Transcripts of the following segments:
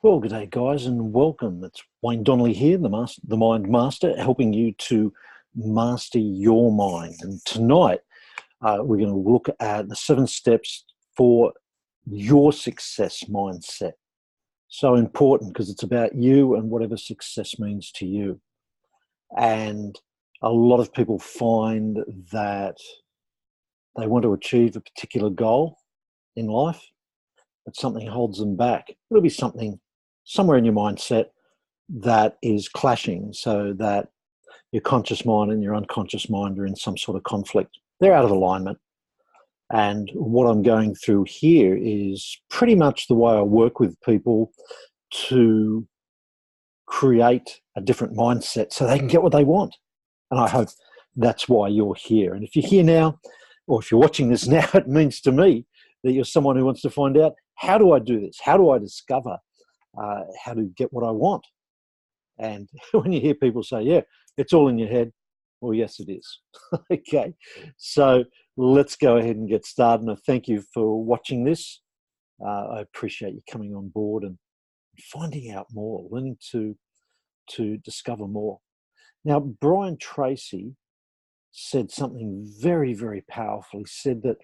Well, good day, guys, and welcome. It's Wayne Donnelly here, the Mind Master, helping you to master your mind. And tonight, we're going to look at the 7 steps for your success mindset. So important because it's about you and whatever success means to you. And a lot of people find that they want to achieve a particular goal in life, but something holds them back. It'll be something somewhere in your mindset that is clashing, so that your conscious mind and your unconscious mind are in some sort of conflict. They're out of alignment. And what I'm going through here is pretty much the way I work with people to create a different mindset so they can get what they want. And I hope that's why you're here. And if you're here now, or if you're watching this now, it means to me that you're someone who wants to find out, how do I do this? How do I discover how to get what I want? And when you hear people say, yeah, it's all in your head, well, yes, it is. Okay, so let's go ahead and get started. And I thank you for watching this. I appreciate you coming on board and finding out more, learning to discover more. Now, Brian Tracy said something very, very powerful. He said that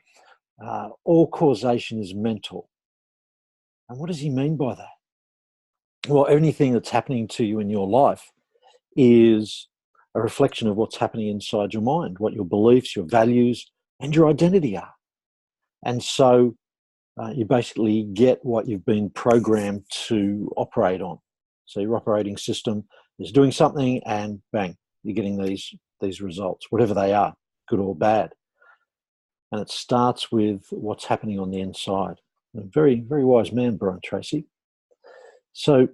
all causation is mental. And what does he mean by that? Well, anything that's happening to you in your life is a reflection of what's happening inside your mind, what your beliefs, your values, and your identity are. And so you basically get what you've been programmed to operate on. So your operating system is doing something and bang, you're getting these results, whatever they are, good or bad. And it starts with what's happening on the inside. A very, very wise man, Brian Tracy. So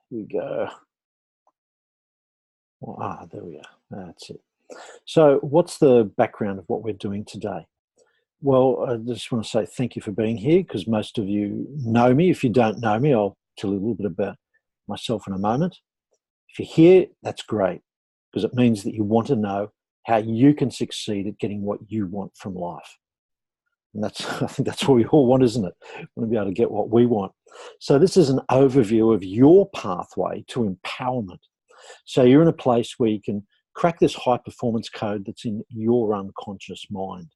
here we go. There we are. That's it. So what's the background of what we're doing today? Well, I just want to say thank you for being here, because most of you know me. If you don't know me, I'll tell you a little bit about myself in a moment. If you're here, that's great, because it means that you want to know how you can succeed at getting what you want from life. And I think that's what we all want, isn't it? We want to be able to get what we want. So this is an overview of your pathway to empowerment. So you're in a place where you can crack this high performance code that's in your unconscious mind.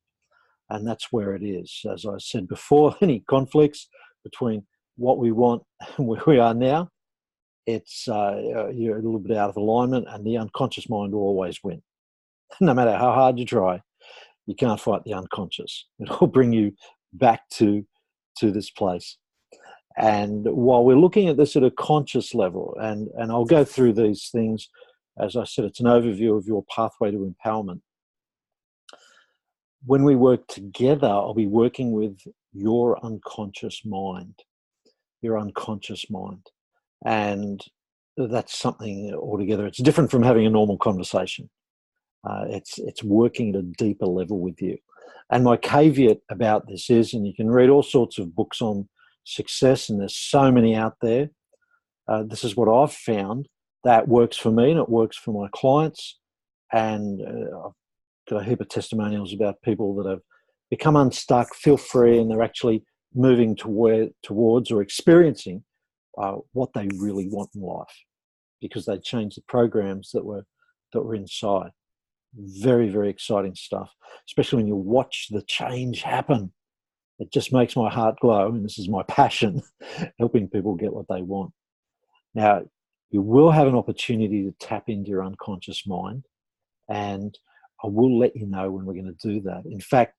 And that's where it is. As I said before, any conflicts between what we want and where we are now, it's you're a little bit out of alignment, and the unconscious mind will always win. No matter how hard you try, you can't fight the unconscious. It'll bring you back to this place. And while we're looking at this at a conscious level, and I'll go through these things, as I said, it's an overview of your pathway to empowerment. When we work together, I'll be working with your unconscious mind, And that's something altogether. It's different from having a normal conversation. It's working at a deeper level with you. And my caveat about this is, and you can read all sorts of books on success, and there's so many out there. This is what I've found that works for me, and it works for my clients. And I've got a heap of testimonials about people that have become unstuck, feel free, and they're actually moving towards or experiencing what they really want in life, because they changed the programs that were inside. Very, very exciting stuff, especially when you watch the change happen. It just makes my heart glow, and this is my passion, helping people get what they want. Now, you will have an opportunity to tap into your unconscious mind, and I will let you know when we're going to do that. In fact,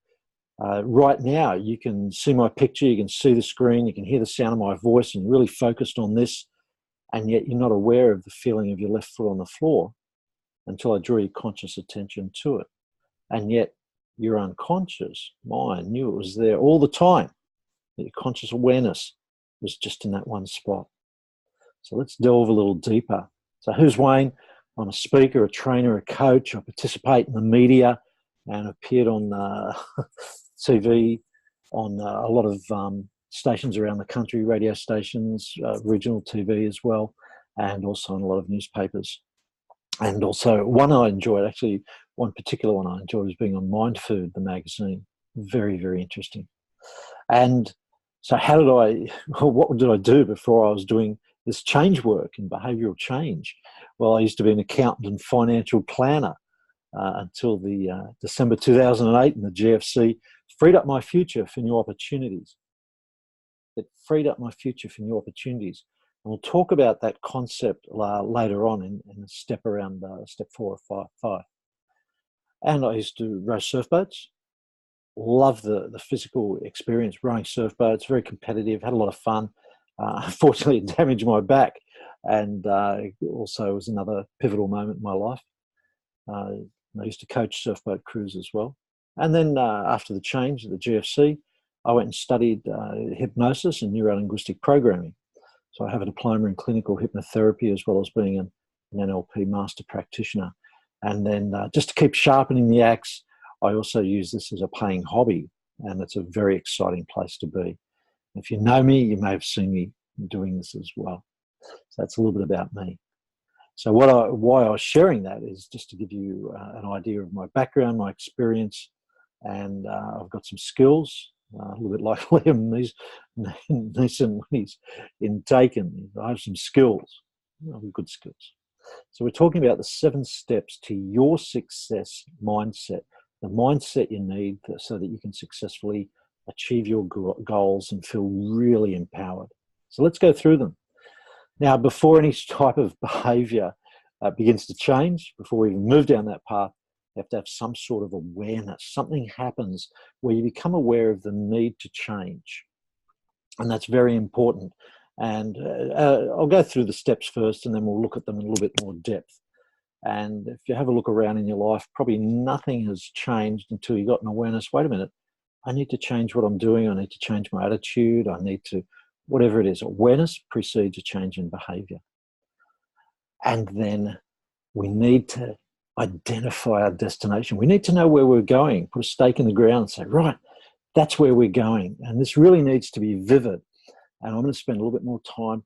right now, you can see my picture, you can see the screen, you can hear the sound of my voice, and you're really focused on this, and yet you're not aware of the feeling of your left foot on the floor until I draw your conscious attention to it. And yet your unconscious mind knew it was there all the time. Your conscious awareness was just in that one spot. So let's delve a little deeper. So who's Wayne? I'm a speaker, a trainer, a coach. I participate in the media and appeared on TV on a lot of stations around the country, radio stations, regional TV as well, and also on a lot of newspapers. And also one I enjoyed, actually one particular one I enjoyed, was being on Mind Food, the magazine. Very, very interesting. And So how did what did I do before I was doing this change work and behavioural change? Well, I used to be an accountant and financial planner until the December 2008, and the GFC freed up my future for new opportunities. It freed up my future for new opportunities. And we'll talk about that concept later on in a step around step 4 or 5. And I used to row surfboats. Love the physical experience rowing surfboats, very competitive, had a lot of fun. Unfortunately, it damaged my back, and also was another pivotal moment in my life. I used to coach surfboat crews as well. And then after the change at the GFC, I went and studied hypnosis and neuro-linguistic programming. So I have a diploma in clinical hypnotherapy as well as being an NLP master practitioner. And then just to keep sharpening the axe, I also use this as a paying hobby, and it's a very exciting place to be. If you know me, you may have seen me doing this as well. So that's a little bit about me. So why I was sharing that is just to give you an idea of my background, my experience, and I've got some skills, a little bit like Liam Neeson when he's in Taken. I have some skills, good skills. So we're talking about the 7 steps to your success mindset, the mindset you need so that you can successfully achieve your goals and feel really empowered. So let's go through them. Now, before any type of behavior begins to change, before we even move down that path, you have to have some sort of awareness. Something happens where you become aware of the need to change. And that's very important. And I'll go through the steps first, and then we'll look at them in a little bit more depth. And if you have a look around in your life, probably nothing has changed until you got an awareness. Wait a minute, I need to change what I'm doing. I need to change my attitude. I need to, whatever it is, awareness precedes a change in behavior. And then we need to identify our destination. We need to know where we're going, put a stake in the ground and say, right, that's where we're going. And this really needs to be vivid. And I'm going to spend a little bit more time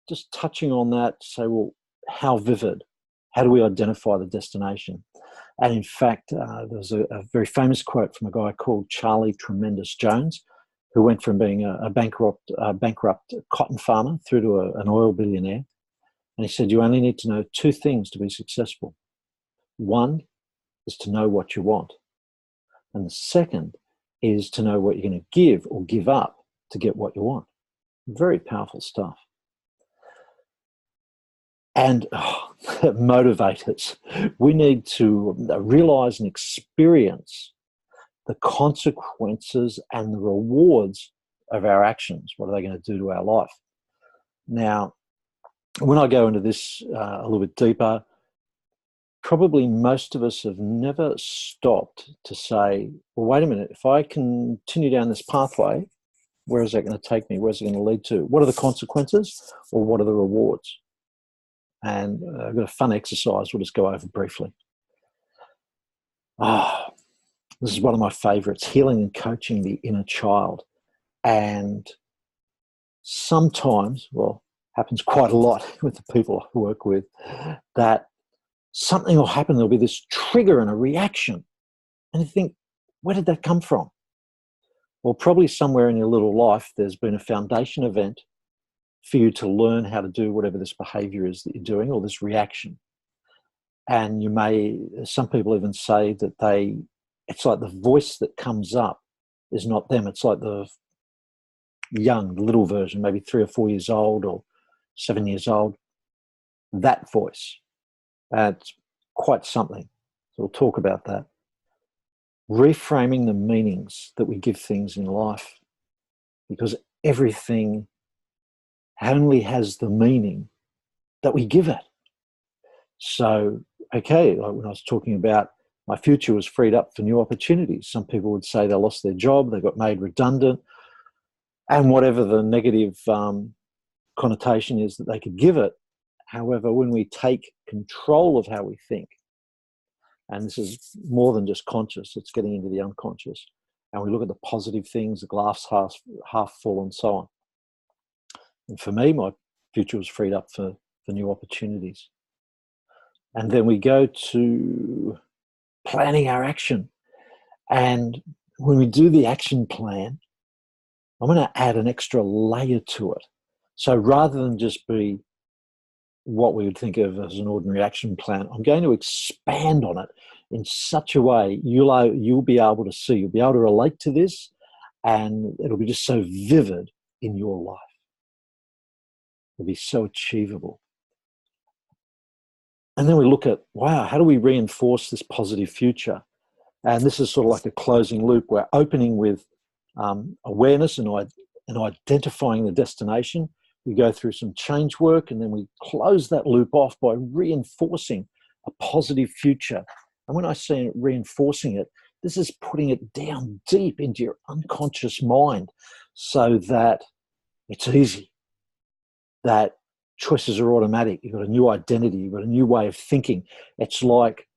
just touching on that, say, well, how vivid? How do we identify the destination? And in fact, there's a very famous quote from a guy called Charlie Tremendous Jones, who went from being a bankrupt cotton farmer through to an oil billionaire. And he said, you only need to know 2 things to be successful. One is to know what you want. And the second is to know what you're going to give or give up to get what you want. Very powerful stuff. And motivators. We need to realize and experience the consequences and the rewards of our actions. What are they going to do to our life? Now, when I go into this a little bit deeper, probably most of us have never stopped to say, well, wait a minute, if I continue down this pathway, where is that going to take me? Where's it going to lead to? What are the consequences, or what are the rewards? And I've got a fun exercise we'll just go over briefly. This is one of my favorites, healing and coaching the inner child. And sometimes, well, happens quite a lot with the people I work with, that something will happen, there'll be this trigger and a reaction. And you think, where did that come from? Well, probably somewhere in your little life, there's been a foundation event for you to learn how to do whatever this behavior is that you're doing, or this reaction. And some people even say that it's like the voice that comes up is not them. It's like the little version, maybe 3 or 4 years old or 7 years old. That voice. It's quite something. So we'll talk about that. Reframing the meanings that we give things in life, because everything only has the meaning that we give it. So, okay, like when I was talking about my future was freed up for new opportunities. Some people would say they lost their job, they got made redundant, and whatever the negative connotation is that they could give it. However, when we take control of how we think, and this is more than just conscious, it's getting into the unconscious, and we look at the positive things, the glass half full and so on. And for me, my future was freed up for new opportunities. And then we go to planning our action. And when we do the action plan, I'm going to add an extra layer to it. So rather than just be what we would think of as an ordinary action plan, I'm going to expand on it in such a way you'll be able to see, you'll be able to relate to this, and it'll be just so vivid in your life. It'll be so achievable. And then we look at, wow, how do we reinforce this positive future? And this is sort of like a closing loop. We're opening with awareness and identifying the destination. We go through some change work, and then we close that loop off by reinforcing a positive future. And when I say reinforcing it, this is putting it down deep into your unconscious mind so that it's easy, that choices are automatic. You've got a new identity, you've got a new way of thinking. It's like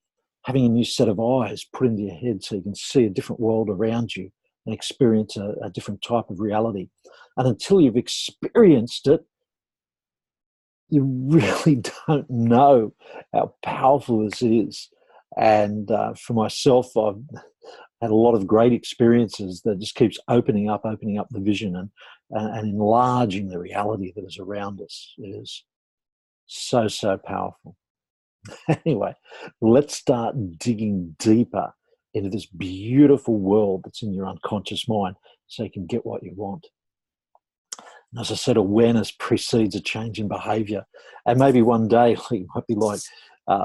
having a new set of eyes put into your head so you can see a different world around you and experience a different type of reality. And until you've experienced it, you really don't know how powerful this is. And for myself, I've had a lot of great experiences that just keeps opening up the vision and enlarging the reality that is around us. It is so, so powerful. Anyway, let's start digging deeper into this beautiful world that's in your unconscious mind so you can get what you want. And as I said, awareness precedes a change in behavior. And maybe one day you might be like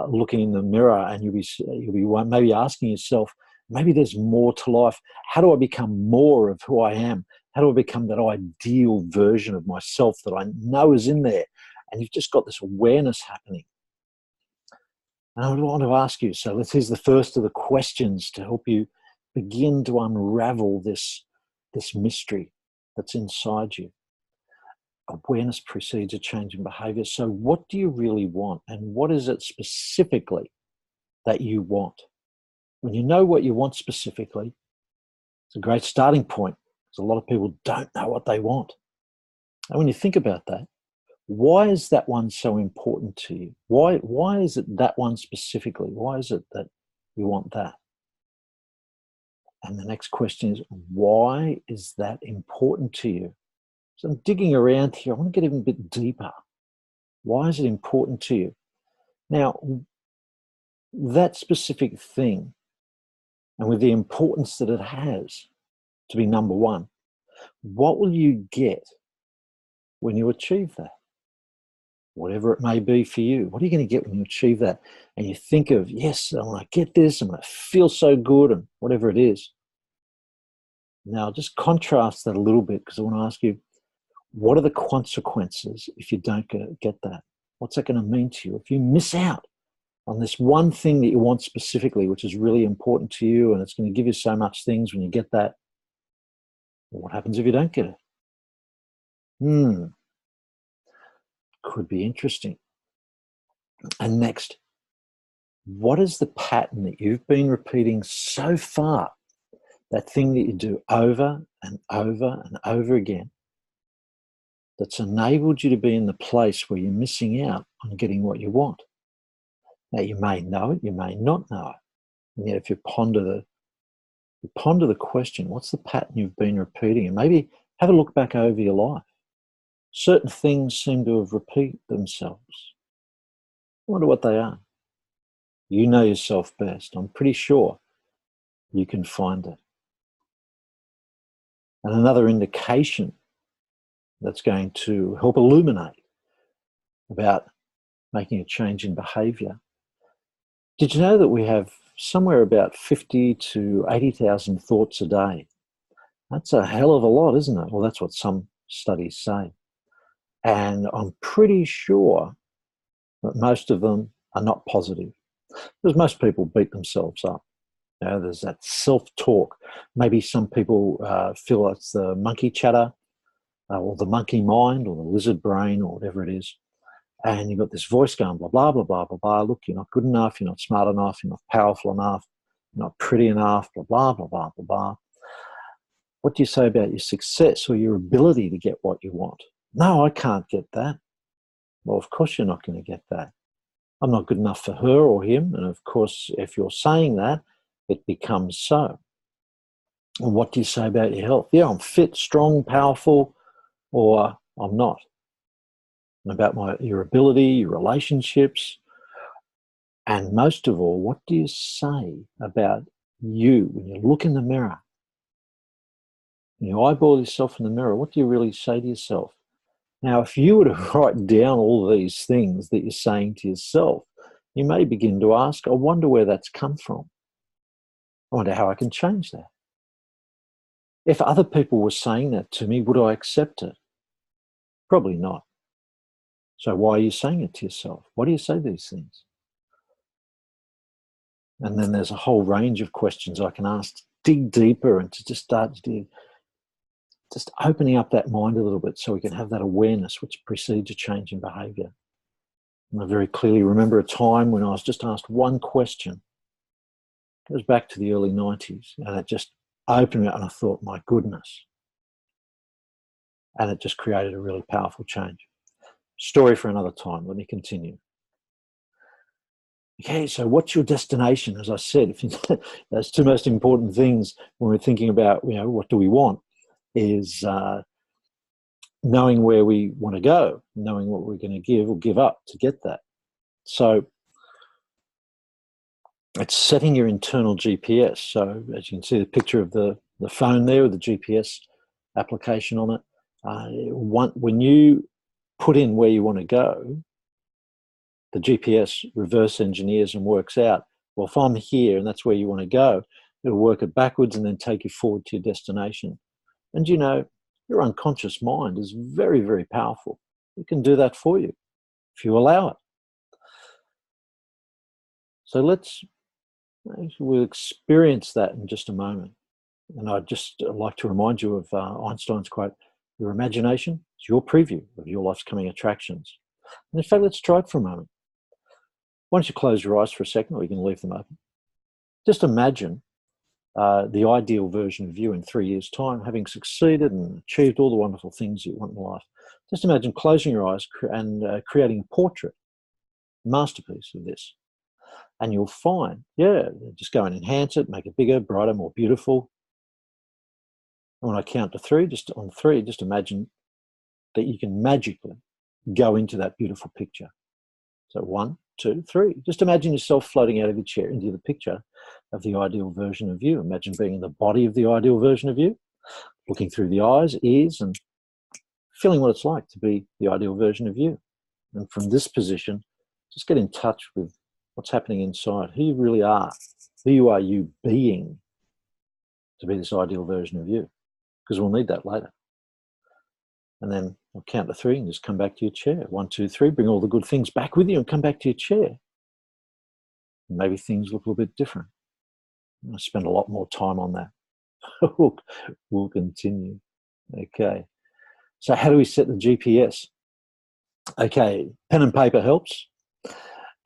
looking in the mirror, and you'll be maybe asking yourself, maybe there's more to life. How do I become more of who I am? How do I become that ideal version of myself that I know is in there? And you've just got this awareness happening. And I want to ask you, so here's the first of the questions to help you begin to unravel this mystery that's inside you. Awareness precedes a change in behavior. So what do you really want? And what is it specifically that you want? When you know what you want specifically, it's a great starting point, because a lot of people don't know what they want. And when you think about that, why is that one so important to you? Why is it that one specifically? Why is it that you want that? And the next question is, why is that important to you? So I'm digging around here. I want to get even a bit deeper. Why is it important to you? Now, that specific thing, and with the importance that it has to be number one, what will you get when you achieve that? Whatever it may be for you, what are you going to get when you achieve that? And you think of, yes, when I get this, I'm going to feel so good, and whatever it is. Now, just contrast that a little bit, because I want to ask you, what are the consequences if you don't get that? What's that going to mean to you? If you miss out on this one thing that you want specifically, which is really important to you, and it's going to give you so much things when you get that, well, what happens if you don't get it? Could be interesting. And next, what is the pattern that you've been repeating so far, that thing that you do over and over and over again, that's enabled you to be in the place where you're missing out on getting what you want? Now, you may know it, you may not know it. And yet if you ponder the question, what's the pattern you've been repeating? And maybe have a look back over your life. Certain things seem to have repeated themselves. I wonder what they are. You know yourself best. I'm pretty sure you can find it. And another indication that's going to help illuminate about making a change in behavior. Did you know that we have somewhere about 50 to 80,000 thoughts a day? That's a hell of a lot, isn't it? Well, that's what some studies say. And I'm pretty sure that most of them are not positive, because most people beat themselves up. You know, there's that self-talk. Maybe some people feel it's the monkey chatter, or the monkey mind, or the lizard brain, or whatever it is. And you've got this voice going, blah, blah, blah, blah, blah, blah. Look, you're not good enough, you're not smart enough, you're not powerful enough, you're not pretty enough, blah, blah, blah, blah, blah, blah. What do you say about your success or your ability to get what you want? No, I can't get that. Well, of course you're not going to get that. I'm not good enough for her or him. And of course, if you're saying that, it becomes so. And what do you say about your health? Yeah, I'm fit, strong, powerful, or I'm not. And about your ability, your relationships, and most of all, what do you say about you when you look in the mirror? When you eyeball yourself in the mirror, what do you really say to yourself? Now, if you were to write down all these things that you're saying to yourself, you may begin to ask, I wonder where that's come from. I wonder how I can change that. If other people were saying that to me, would I accept it? Probably not. So why are you saying it to yourself? Why do you say these things? And then there's a whole range of questions I can ask to dig deeper and to just start to just opening up that mind a little bit so we can have that awareness which precedes a change in behaviour. And I very clearly remember a time when I was just asked one question. It was back to the early 90s, and it just opened me up, and I thought, my goodness. And it just created a really powerful change. Story for another time. Let me continue. Okay, so what's your destination? As I said, if you, those two most important things when we're thinking about, what do we want, is knowing where we want to go, knowing what we're going to give or give up to get that. So it's setting your internal GPS. So as you can see the picture of the phone there with the GPS application on it, when you put in where you want to go, the GPS reverse engineers and works out, well, if I'm here and that's where you want to go, it'll work it backwards and then take you forward to your destination. And your unconscious mind is very, very powerful. It can do that for you if you allow it. So we'll experience that in just a moment. And I'd just like to remind you of Einstein's quote, your imagination is your preview of your life's coming attractions. And in fact, let's try it for a moment. Why don't you close your eyes for a second, or you can leave them open. Just imagine the ideal version of you in 3 years' time, having succeeded and achieved all the wonderful things you want in life. Just imagine closing your eyes and creating a portrait, a masterpiece of this. And you'll find, just go and enhance it, make it bigger, brighter, more beautiful. And when I count to three, just imagine that you can magically go into that beautiful picture. So 1, 2, 3. Just imagine yourself floating out of your chair into the picture of the ideal version of you. Imagine being in the body of the ideal version of you, looking through the eyes, ears, and feeling what it's like to be the ideal version of you. And from this position, just get in touch with what's happening inside, who you really are, who are you being to be this ideal version of you, because we'll need that later. And then I'll count to 3 and just come back to your chair. 1, 2, 3, bring all the good things back with you and come back to your chair. And maybe things look a little bit different. I spend a lot more time on that. We'll continue. Okay. So how do we set the GPS? Okay, pen and paper helps.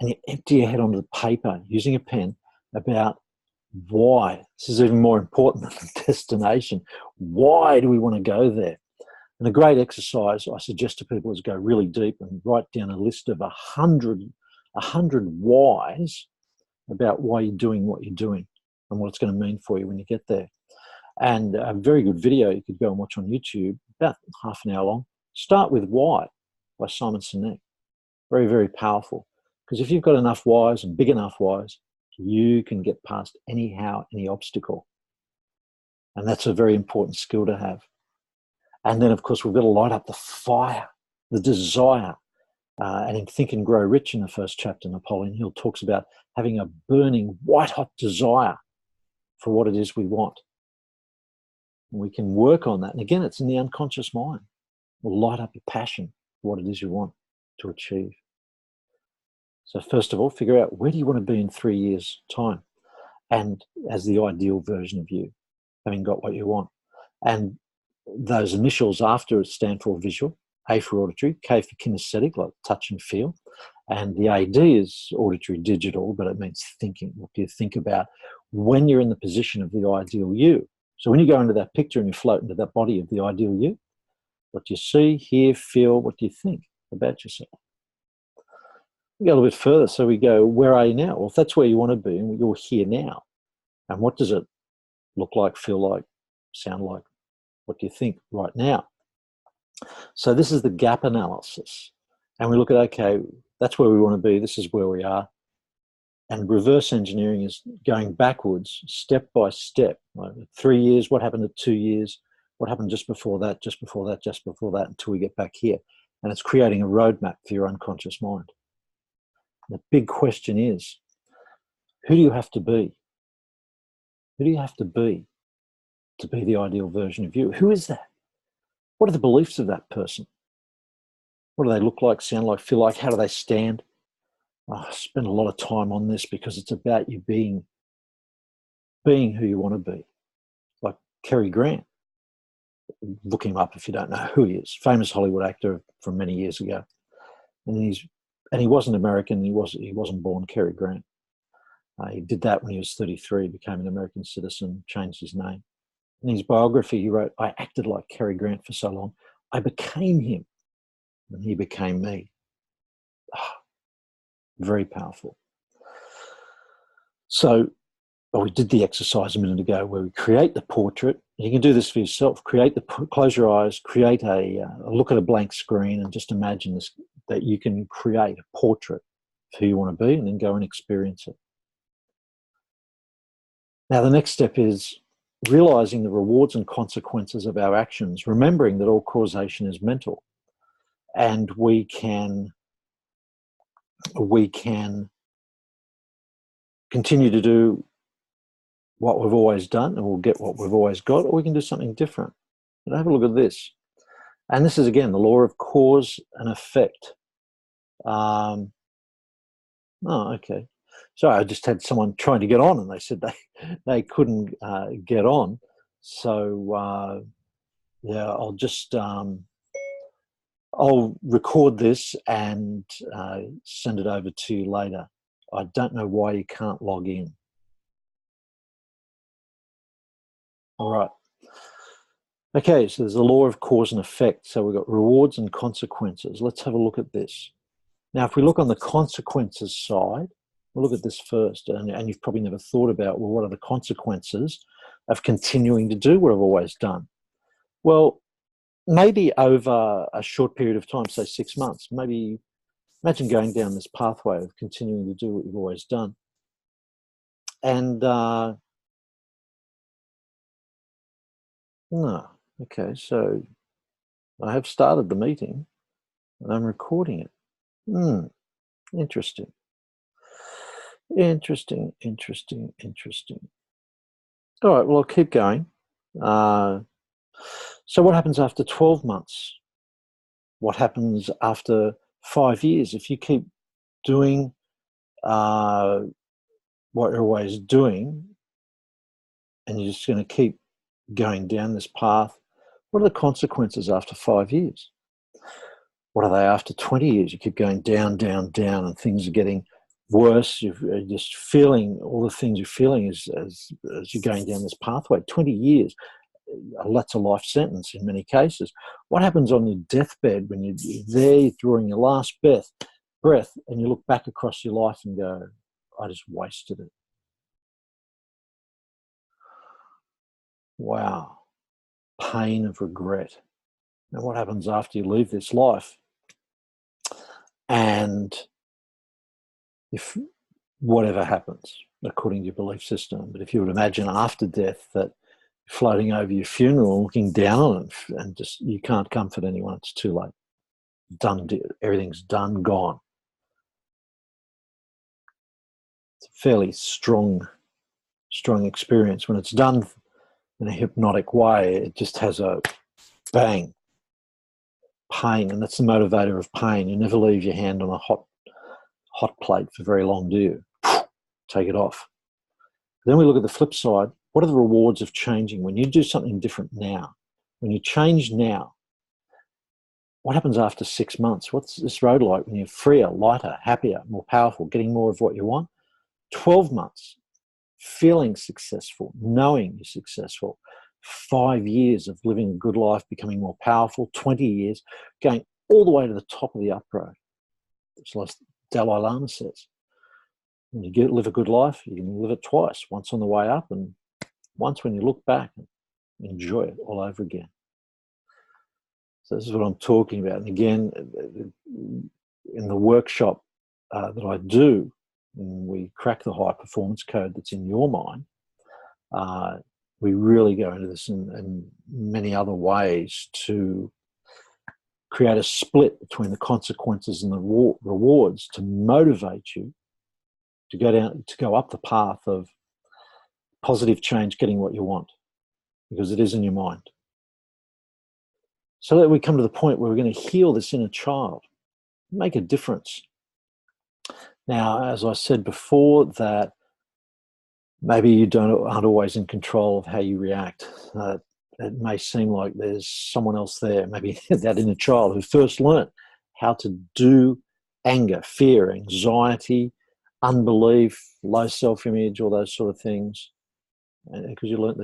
And you empty your head onto the paper using a pen about why. This is even more important than the destination. Why do we want to go there? And a great exercise I suggest to people is go really deep and write down a list of 100 whys about why you're doing what you're doing and what it's going to mean for you when you get there. And a very good video you could go and watch on YouTube, about half an hour long. Start with Why by Simon Sinek. Very, very powerful. Because if you've got enough whys and big enough whys, you can get past any obstacle. And that's a very important skill to have. And then, of course, we've got to light up the fire, the desire. And in Think and Grow Rich, in the first chapter, Napoleon Hill talks about having a burning, white-hot desire for what it is we want. And we can work on that. And again, it's in the unconscious mind. We'll light up your passion for what it is you want to achieve. So first of all, figure out, where do you want to be in 3 years' time? And as the ideal version of you, having got what you want. And those initials after it stand for visual, A for auditory, K for kinesthetic, like touch and feel. And the AD is auditory digital, but it means thinking. What do you think about when you're in the position of the ideal you? So when you go into that picture and you float into that body of the ideal you, what do you see, hear, feel, what do you think about yourself? We go a little bit further. So we go, where are you now? Well, if that's where you want to be and you're here now, and what does it look like, feel like, sound like what you think right now. So this is the gap analysis. And we look at, okay, that's where we want to be. This is where we are. And reverse engineering is going backwards, step by step. Like 3 years, what happened at 2 years? What happened just before that, just before that, just before that, until we get back here. And it's creating a roadmap for your unconscious mind. The big question is, who do you have to be? Who do you have to be the ideal version of you? Who is that? What are the beliefs of that person? What do they look like, sound like, feel like? How do they stand? I spend a lot of time on this because it's about you being who you want to be. Like Cary Grant. Look him up if you don't know who he is. Famous Hollywood actor from many years ago. And he wasn't American. He wasn't born Cary Grant. He did that when he was 33, became an American citizen, changed his name. In his biography, he wrote, "I acted like Cary Grant for so long, I became him, and he became me." Very powerful. So, we did the exercise a minute ago where we create the portrait. You can do this for yourself. Close your eyes, create look at a blank screen and just imagine this, that you can create a portrait of who you want to be and then go and experience it. Now, the next step is realizing the rewards and consequences of our actions, remembering that all causation is mental, and we can continue to do what we've always done and we'll get what we've always got, or we can do something different. And have a look at this. And this is, again, the law of cause and effect. Okay. Sorry, I just had someone trying to get on and they said they couldn't get on. So, yeah, I'll just... I'll record this and send it over to you later. I don't know why you can't log in. All right. Okay, so there's a law of cause and effect. So we've got rewards and consequences. Let's have a look at this. Now, if we look on the consequences side, we'll look at this first. And you've probably never thought about, well, what are the consequences of continuing to do what I've always done? Well, maybe over a short period of time, say 6 months, maybe imagine going down this pathway of continuing to do what you've always done. And, no, okay, so I have started the meeting and I'm recording it. Interesting. Interesting. All right, well, I'll keep going. So what happens after 12 months? What happens after 5 years? If you keep doing what you're always doing and you're just going to keep going down this path, what are the consequences after 5 years? What are they after 20 years? You keep going down, and things are getting worse. You're just feeling all the things you're feeling as you're going down this pathway. 20 years. That's a life sentence in many cases. What happens on your deathbed when you're there drawing your last breath and you look back across your life and go, I just wasted it. Wow. Pain of regret. Now what happens after you leave this life? And if whatever happens, according to your belief system, but if you would imagine after death that floating over your funeral, looking down on it, and just you can't comfort anyone. It's too late. Done. Everything's done, gone. It's a fairly strong experience. When it's done in a hypnotic way, it just has a bang, pain, and that's the motivator of pain. You never leave your hand on a hot plate for very long, do you? Take it off. Then we look at the flip side. What are the rewards of changing? When you do something different now, when you change now, what happens after 6 months? What's this road like when you're freer, lighter, happier, more powerful, getting more of what you want? 12 months, feeling successful, knowing you're successful. 5 years of living a good life, becoming more powerful. 20 years, going all the way to the top of the up road. It's like Dalai Lama says. When you live a good life, you can live it twice. Once on the way up and once when you look back. enjoy it all over again. So this is what I'm talking about. And again, in the workshop that I do, when we crack the high performance code that's in your mind, we really go into this in many other ways to create a split between the consequences and the rewards to motivate you to go up the path of positive change, getting what you want, because it is in your mind. So that we come to the point where we're going to heal this inner child, make a difference. Now, as I said before, that maybe you aren't always in control of how you react. It may seem like there's someone else there, maybe that inner child who first learnt how to do anger, fear, anxiety, unbelief, low self-image, all those sort of things, because you learnt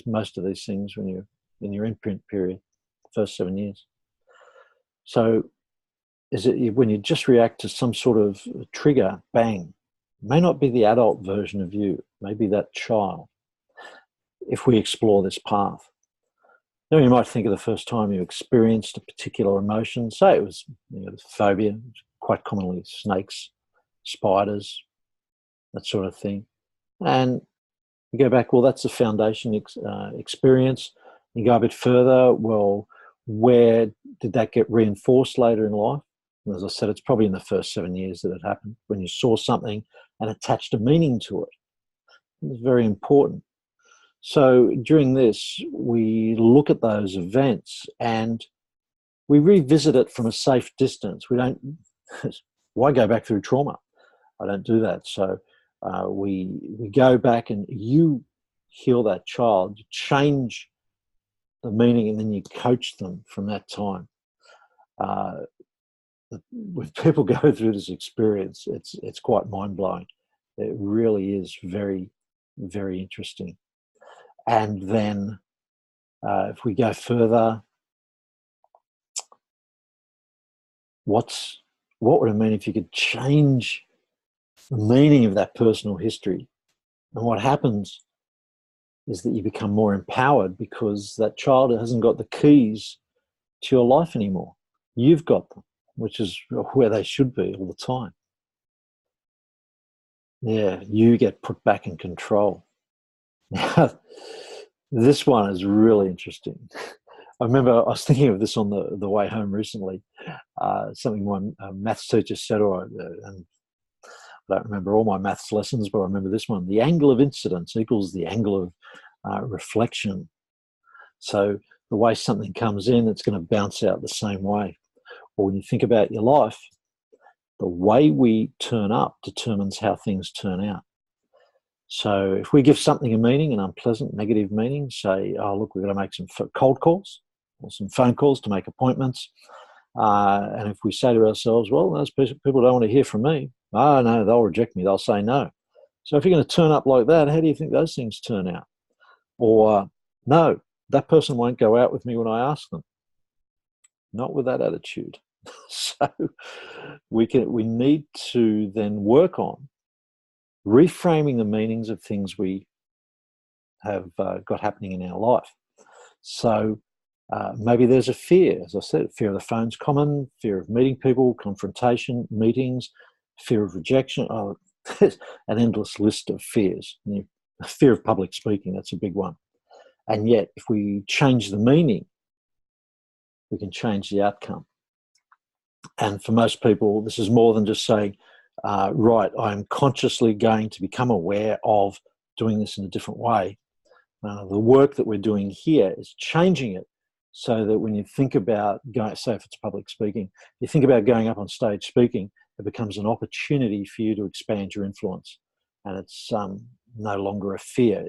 most of these things when you're in your imprint period, the first 7 years. So, is it when you just react to some sort of trigger, bang, may not be the adult version of you, maybe that child. If we explore this path, now you might think of the first time you experienced a particular emotion. Say it was phobia, quite commonly snakes, spiders, that sort of thing. And you go back, well, that's a foundation experience. You go a bit further, well, where did that get reinforced later in life? And as I said, it's probably in the first 7 years that it happened, when you saw something and attached a meaning to it. It's very important. So during this, we look at those events and we revisit it from a safe distance. We don't, why go back through trauma? I don't do that. So we go back and you heal that child, you change the meaning, and then you coach them from that time. When people go through this experience, it's quite mind-blowing. It really is very, very interesting. And then if we go further, what would it mean if you could change the meaning of that personal history? And what happens is that you become more empowered, because that child hasn't got the keys to your life anymore. You've got them, which is where they should be all the time. Yeah, you get put back in control. Now, this one is really interesting. I remember I was thinking of this on the way home recently. Something my maths teacher said, and I don't remember all my maths lessons, but I remember this one. The angle of incidence equals the angle of reflection. So the way something comes in, it's going to bounce out the same way. Or when you think about your life, the way we turn up determines how things turn out. So if we give something a meaning, an unpleasant, negative meaning, say, oh, look, we're going to make some cold calls or some phone calls to make appointments. And if we say to ourselves, well, those people don't want to hear from me. Oh, no, they'll reject me. They'll say no. So if you're going to turn up like that, how do you think those things turn out? Or, no, that person won't go out with me when I ask them. Not with that attitude. So we need to then work on reframing the meanings of things we have got happening in our life. So maybe there's a fear, as I said, fear of the phone's common, fear of meeting people, confrontation, meetings, fear of rejection. Oh, there's an endless list of fears. Fear of public speaking, that's a big one. And yet, if we change the meaning, we can change the outcome. And for most people, this is more than just saying, right, I'm consciously going to become aware of doing this in a different way. The work that we're doing here is changing it so that when you think about going, say if it's public speaking, you think about going up on stage speaking, it becomes an opportunity for you to expand your influence. And it's no longer a fear.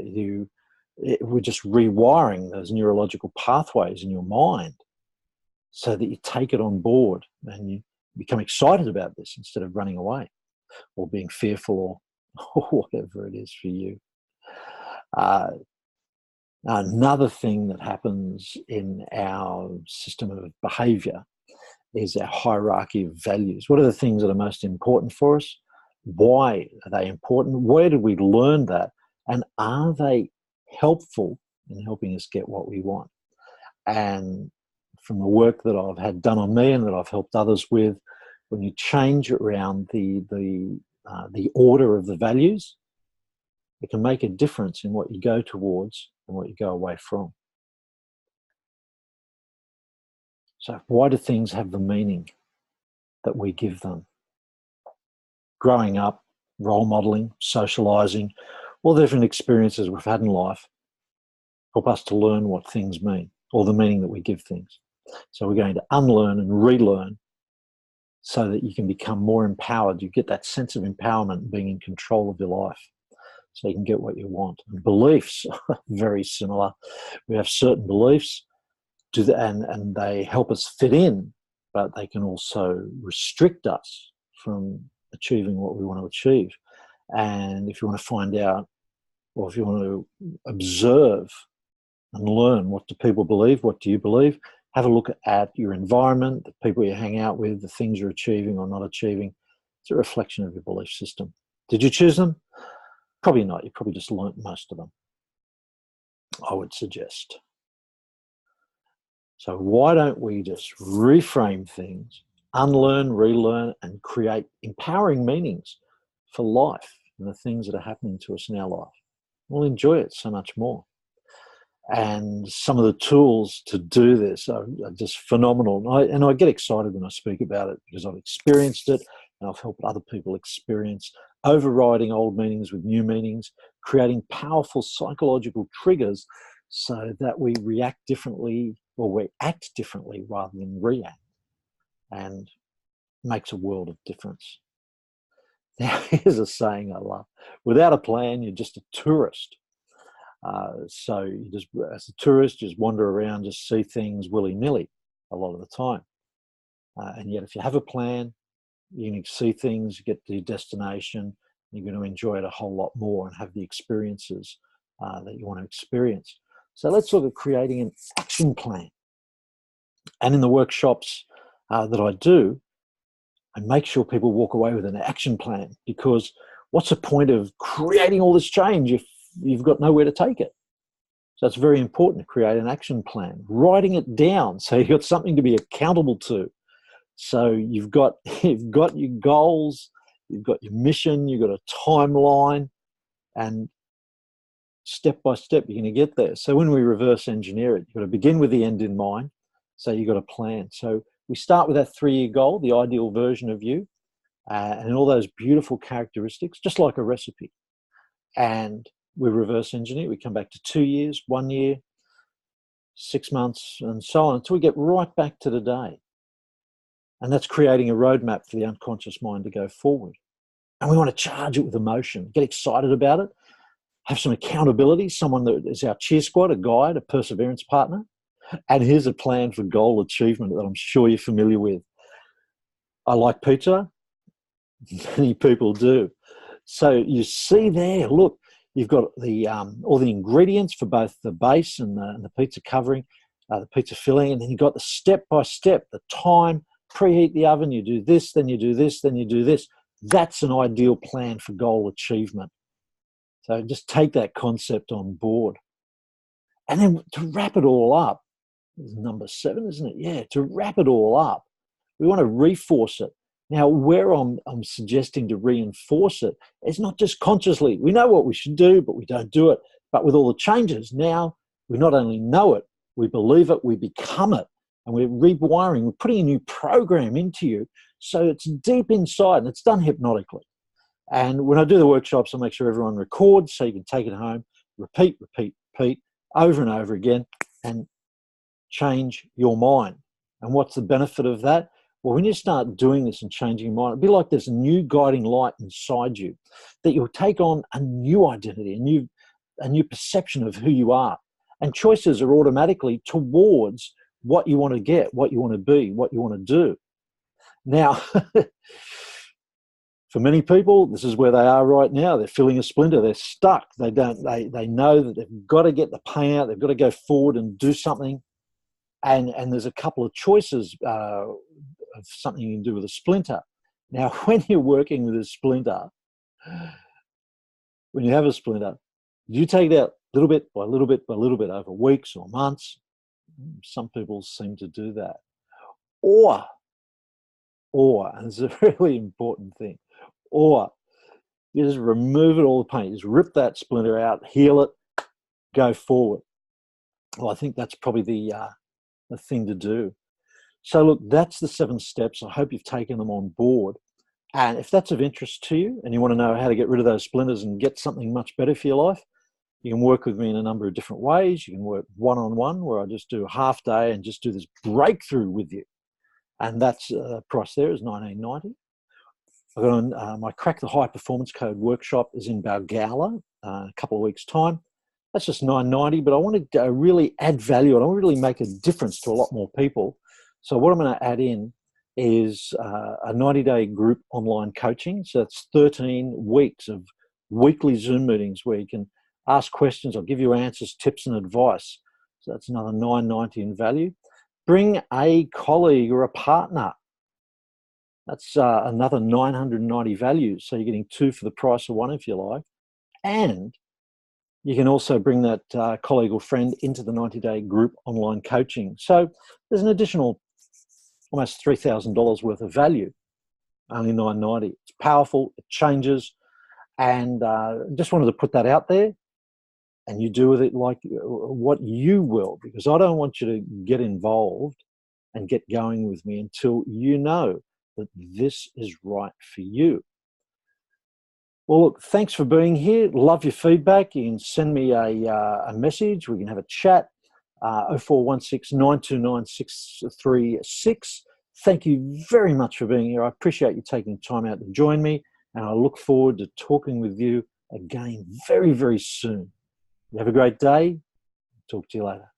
We're just rewiring those neurological pathways in your mind so that you take it on board and you become excited about this instead of running away or being fearful or whatever it is for you. Another thing that happens in our system of behavior is our hierarchy of values. What are the things that are most important for us? Why are they important? Where did we learn that? And are they helpful in helping us get what we want. And from the work that I've had done on me and that I've helped others with, when you change around the order of the values, it can make a difference in what you go towards and what you go away from. So why do things have the meaning that we give them? Growing up, role modelling, socialising, all the different experiences we've had in life help us to learn what things mean, or the meaning that we give things. So we're going to unlearn and relearn so that you can become more empowered. You get that sense of empowerment and being in control of your life so you can get what you want. And beliefs are very similar. We have certain beliefs and they help us fit in, but they can also restrict us from achieving what we want to achieve. And if you want to find out, or if you want to observe and learn, what do people believe, what do you believe, have a look at your environment, the people you hang out with, the things you're achieving or not achieving. It's a reflection of your belief system. Did you choose them? Probably not. You probably just learnt most of them, I would suggest. So why don't we just reframe things, unlearn, relearn, and create empowering meanings for life and the things that are happening to us in our life? We'll enjoy it so much more. And some of the tools to do this are just phenomenal. And I get excited when I speak about it because I've experienced it and I've helped other people experience overriding old meanings with new meanings, creating powerful psychological triggers so that we react differently, or we act differently rather than react, and makes a world of difference. Now, here's a saying I love. Without a plan, you're just a tourist. So you just, as a tourist, just wander around, just see things willy-nilly a lot of the time. And yet if you have a plan, you can see things, get to your destination, you're going to enjoy it a whole lot more and have the experiences that you want to experience. So let's look at creating an action plan. And in the workshops that I do, I make sure people walk away with an action plan, because what's the point of creating all this change if you've got nowhere to take it? So it's very important to create an action plan, writing it down so you've got something to be accountable to. So you've got your goals, you've got your mission, you've got a timeline, and step by step you're going to get there. So when we reverse engineer it, you've got to begin with the end in mind. So you've got a plan. So we start with that 3-year goal, the ideal version of you, and all those beautiful characteristics, just like a recipe. And we reverse engineer. We come back to 2 years, 1 year, 6 months, and so on, until we get right back to today. And that's creating a roadmap for the unconscious mind to go forward. And we want to charge it with emotion, get excited about it, have some accountability, someone that is our cheer squad, a guide, a perseverance partner. And here's a plan for goal achievement that I'm sure you're familiar with. I like pizza. Many people do. So you see there, look, you've got the all the ingredients for both the base and the pizza covering, the pizza filling, and then you've got the step-by-step, the time, preheat the oven, you do this, then you do this, then you do this. That's an ideal plan for goal achievement. So just take that concept on board. And then to wrap it all up, number 7, isn't it? Yeah, to wrap it all up, we want to reinforce it. Now, where I'm suggesting to reinforce it is not just consciously. We know what we should do, but we don't do it. But with all the changes, now we not only know it, we believe it, we become it, and we're rewiring, we're putting a new program into you. So it's deep inside, and it's done hypnotically. And when I do the workshops, I make sure everyone records so you can take it home, repeat, over and over again, and change your mind. And what's the benefit of that? Well, when you start doing this and changing your mind, it'll be like there's a new guiding light inside you that you'll take on a new identity, a new perception of who you are. And choices are automatically towards what you want to get, what you want to be, what you want to do. Now, for many people, this is where they are right now. They're feeling a splinter. They're stuck. They know that they've got to get the pain out. They've got to go forward and do something. And there's a couple of choices of something you can do with a splinter. Now, when you're working with a splinter, when you have a splinter, do you take out little bit by little bit by little bit over weeks or months. Some people seem to do that. Or, and it's a really important thing, or you just remove it all the pain, just rip that splinter out, heal it, go forward. Well, I think that's probably the thing to do. So look, that's the 7 steps. I hope you've taken them on board. And if that's of interest to you and you want to know how to get rid of those splinters and get something much better for your life, you can work with me in a number of different ways. You can work one-on-one, where I just do a half day and just do this breakthrough with you. And that's price there is $19.90. I've got on my Crack the High Performance Code workshop is in Balgowlah a couple of weeks' time. That's just $9.90, but I want to really add value and I want to really make a difference to a lot more people. So what I'm going to add in is a 90-day group online coaching. So it's 13 weeks of weekly Zoom meetings where you can ask questions. I'll give you answers, tips, and advice. So that's another $9.90 in value. Bring a colleague or a partner. That's another 990 value. So you're getting 2 for the price of 1 if you like. And you can also bring that colleague or friend into the 90-day group online coaching. So there's an additional almost $3,000 worth of value, only $9.90. It's powerful, it changes, and just wanted to put that out there, and you do with it like what you will, because I don't want you to get involved and get going with me until you know that this is right for you. Well, look, thanks for being here. Love your feedback. You can send me a message. We can have a chat. 0416 929 636. Thank you very much for being here. I appreciate you taking time out to join me, and I look forward to talking with you again very, very soon. You have a great day. Talk to you later.